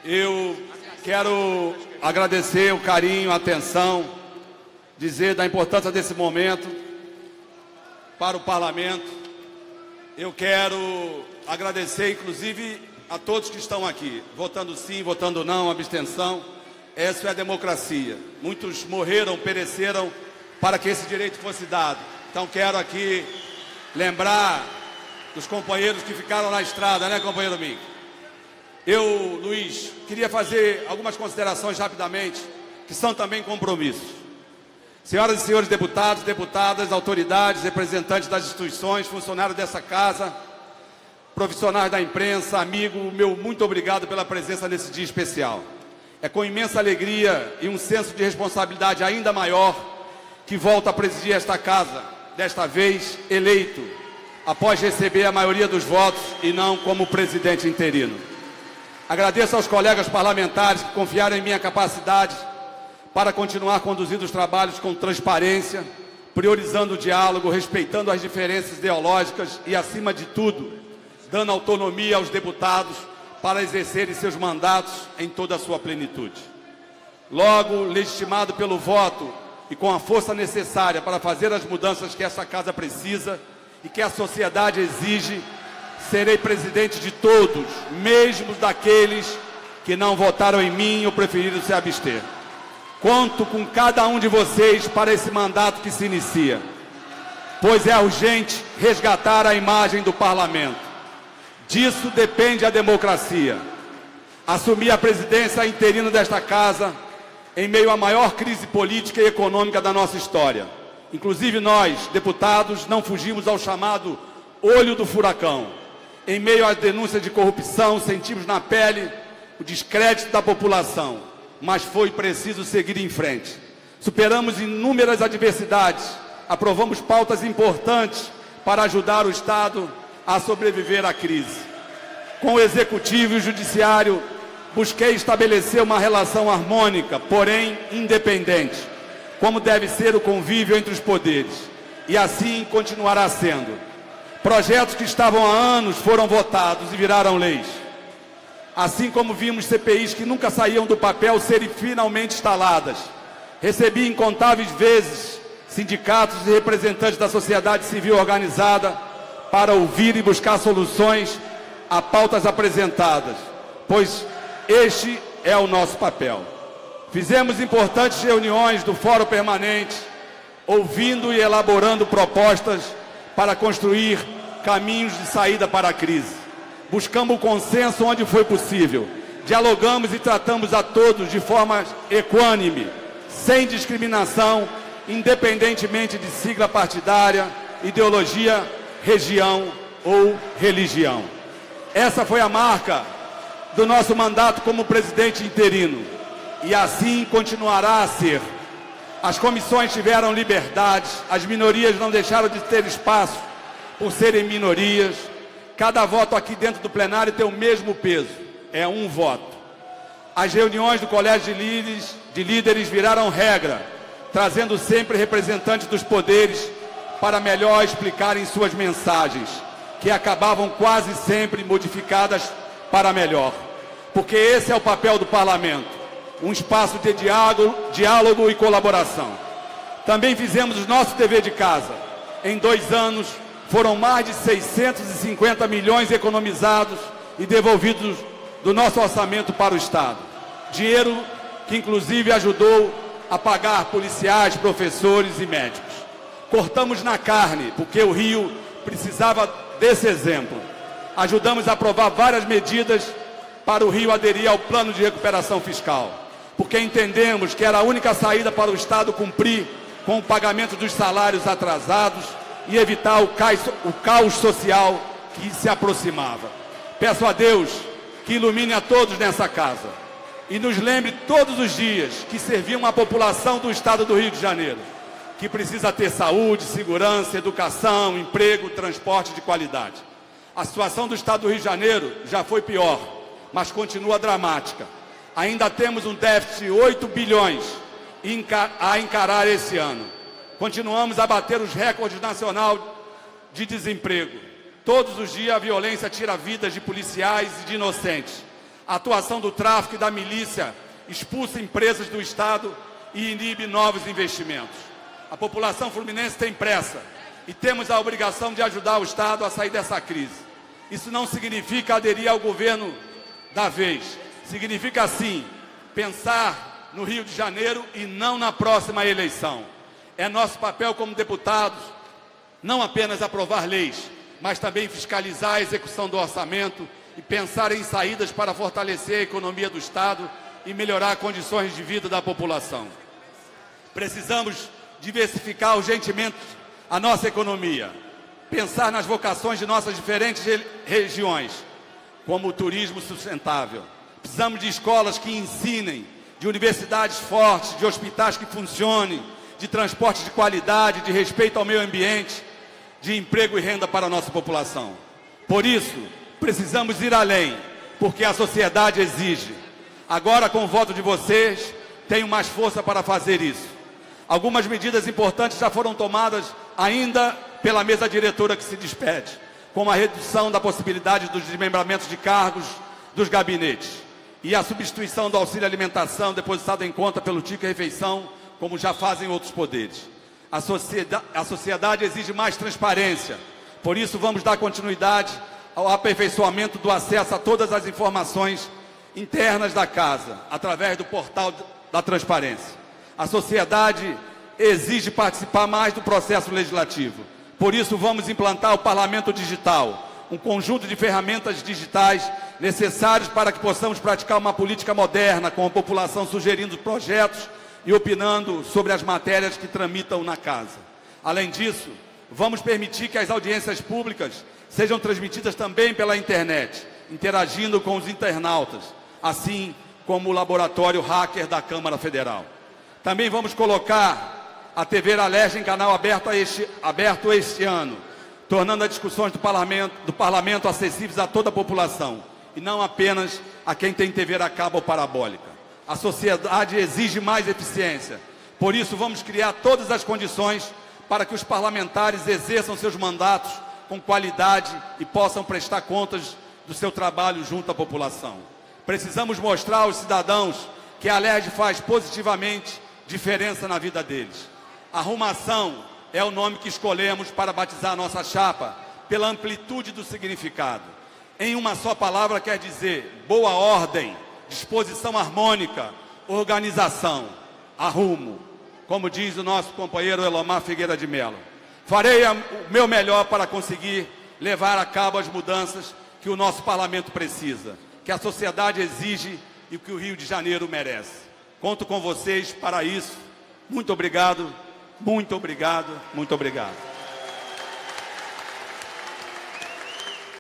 Eu quero agradecer o carinho, a atenção, dizer da importância desse momento para o Parlamento. Eu quero agradecer, inclusive, a todos que estão aqui, votando sim, votando não, abstenção. Essa é a democracia. Muitos morreram, pereceram para que esse direito fosse dado. Então quero aqui lembrar dos companheiros que ficaram na estrada, né, companheiro Mink? Eu, Luiz, queria fazer algumas considerações rapidamente, que são também compromissos. Senhoras e senhores deputados, deputadas, autoridades, representantes das instituições, funcionários dessa casa, profissionais da imprensa, amigo, meu muito obrigado pela presença nesse dia especial. É com imensa alegria e um senso de responsabilidade ainda maior que volto a presidir esta casa, desta vez eleito, após receber a maioria dos votos e não como presidente interino. Agradeço aos colegas parlamentares que confiaram em minha capacidade para continuar conduzindo os trabalhos com transparência, priorizando o diálogo, respeitando as diferenças ideológicas e, acima de tudo, dando autonomia aos deputados para exercerem seus mandatos em toda a sua plenitude. Logo, legitimado pelo voto e com a força necessária para fazer as mudanças que essa casa precisa e que a sociedade exige, serei presidente de todos, mesmo daqueles que não votaram em mim ou preferiram se abster. Conto com cada um de vocês para esse mandato que se inicia, pois é urgente resgatar a imagem do Parlamento. Disso depende a democracia. Assumi a presidência interina desta casa em meio à maior crise política e econômica da nossa história. Inclusive nós, deputados, não fugimos ao chamado olho do furacão. Em meio às denúncias de corrupção, sentimos na pele o descrédito da população, mas foi preciso seguir em frente. Superamos inúmeras adversidades, aprovamos pautas importantes para ajudar o Estado a sobreviver à crise. Com o Executivo e o Judiciário, busquei estabelecer uma relação harmônica, porém independente, como deve ser o convívio entre os poderes, e assim continuará sendo. Projetos que estavam há anos foram votados e viraram leis. Assim como vimos CPIs que nunca saíam do papel serem finalmente instaladas. Recebi incontáveis vezes sindicatos e representantes da sociedade civil organizada para ouvir e buscar soluções a pautas apresentadas, pois este é o nosso papel. Fizemos importantes reuniões do Fórum Permanente, ouvindo e elaborando propostas para construir caminhos de saída para a crise. Buscamos o consenso onde foi possível. Dialogamos e tratamos a todos de forma equânime, sem discriminação, independentemente de sigla partidária, ideologia, região ou religião. Essa foi a marca do nosso mandato como presidente interino, e assim continuará a ser. As comissões tiveram liberdade, as minorias não deixaram de ter espaço por serem minorias. Cada voto aqui dentro do plenário tem o mesmo peso, é um voto. As reuniões do Colégio de Líderes viraram regra, trazendo sempre representantes dos poderes para melhor explicarem suas mensagens, que acabavam quase sempre modificadas para melhor. Porque esse é o papel do Parlamento, um espaço de diálogo e colaboração. Também fizemos o nosso dever de casa. Em 2 anos, foram mais de 650 milhões economizados e devolvidos do nosso orçamento para o Estado. Dinheiro que, inclusive, ajudou a pagar policiais, professores e médicos. Cortamos na carne, porque o Rio precisava desse exemplo. Ajudamos a aprovar várias medidas para o Rio aderir ao plano de recuperação fiscal, porque entendemos que era a única saída para o Estado cumprir com o pagamento dos salários atrasados e evitar o caos social que se aproximava. Peço a Deus que ilumine a todos nessa casa e nos lembre todos os dias que servimos a população do Estado do Rio de Janeiro, que precisa ter saúde, segurança, educação, emprego, transporte de qualidade. A situação do Estado do Rio de Janeiro já foi pior, mas continua dramática. Ainda temos um déficit de 8 bilhões a encarar esse ano. Continuamos a bater os recordes nacionais de desemprego. Todos os dias a violência tira vidas de policiais e de inocentes. A atuação do tráfico e da milícia expulsa empresas do Estado e inibe novos investimentos. A população fluminense tem pressa e temos a obrigação de ajudar o Estado a sair dessa crise. Isso não significa aderir ao governo da vez. Significa, sim, pensar no Rio de Janeiro e não na próxima eleição. É nosso papel como deputados não apenas aprovar leis, mas também fiscalizar a execução do orçamento e pensar em saídas para fortalecer a economia do Estado e melhorar condições de vida da população. Precisamos diversificar urgentemente a nossa economia, pensar nas vocações de nossas diferentes regiões, como o turismo sustentável. Precisamos de escolas que ensinem, de universidades fortes, de hospitais que funcionem, de transporte de qualidade, de respeito ao meio ambiente, de emprego e renda para a nossa população. Por isso, precisamos ir além, porque a sociedade exige. Agora, com o voto de vocês, tenho mais força para fazer isso. Algumas medidas importantes já foram tomadas ainda pela mesa diretora que se despede, como a redução da possibilidade dos desmembramentos de cargos dos gabinetes e a substituição do auxílio alimentação depositado em conta pelo Ticket Refeição, como já fazem outros poderes. A sociedade exige mais transparência, por isso vamos dar continuidade ao aperfeiçoamento do acesso a todas as informações internas da Casa, através do portal da transparência. A sociedade exige participar mais do processo legislativo. Por isso, vamos implantar o Parlamento Digital, um conjunto de ferramentas digitais necessários para que possamos praticar uma política moderna, com a população sugerindo projetos e opinando sobre as matérias que tramitam na Casa. Além disso, vamos permitir que as audiências públicas sejam transmitidas também pela internet, interagindo com os internautas, assim como o laboratório hacker da Câmara Federal. Também vamos colocar a TV Alerj em canal aberto este ano, tornando as discussões do parlamento acessíveis a toda a população, e não apenas a quem tem TV a cabo ou parabólica. A sociedade exige mais eficiência, por isso vamos criar todas as condições para que os parlamentares exerçam seus mandatos com qualidade e possam prestar contas do seu trabalho junto à população. Precisamos mostrar aos cidadãos que a Alerj faz positivamente diferença na vida deles. Arrumação é o nome que escolhemos para batizar a nossa chapa, pela amplitude do significado. Em uma só palavra quer dizer boa ordem, disposição harmônica, organização, arrumo, como diz o nosso companheiro Elomar Figueira de Mello. Farei o meu melhor para conseguir levar a cabo as mudanças que o nosso parlamento precisa, que a sociedade exige e que o Rio de Janeiro merece. Conto com vocês para isso. Muito obrigado, muito obrigado, muito obrigado.